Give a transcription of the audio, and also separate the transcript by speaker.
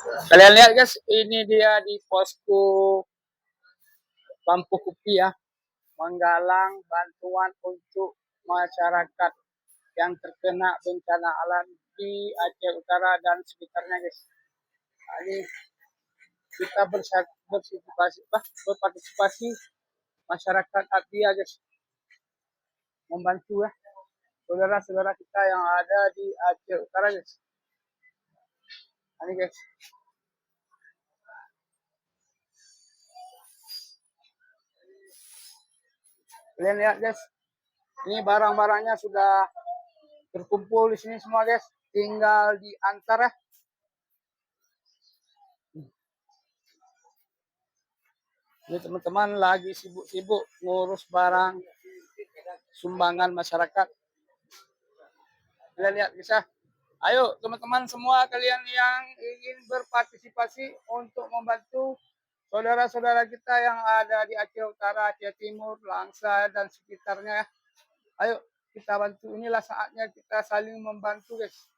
Speaker 1: Kalian lihat guys, ini dia di posko Lampu Kupi ya, menggalang bantuan untuk masyarakat yang terkena bencana alam di Aceh Utara dan sekitarnya guys. Nah, ini kita berpartisipasi masyarakat Abia guys, membantu ya saudara-saudara kita yang ada di Aceh Utara guys. Nah, ini guys. Kalian lihat guys, ini barang-barangnya sudah terkumpul di sini semua guys, tinggal diantar ya. Ini teman-teman lagi sibuk-sibuk ngurus barang sumbangan masyarakat. Kalian lihat bisa. Ayo teman-teman semua kalian yang ingin berpartisipasi untuk membantu saudara-saudara kita yang ada di Aceh Utara, Aceh Timur, Langsa dan sekitarnya. Ayo kita bantu, inilah saatnya kita saling membantu guys.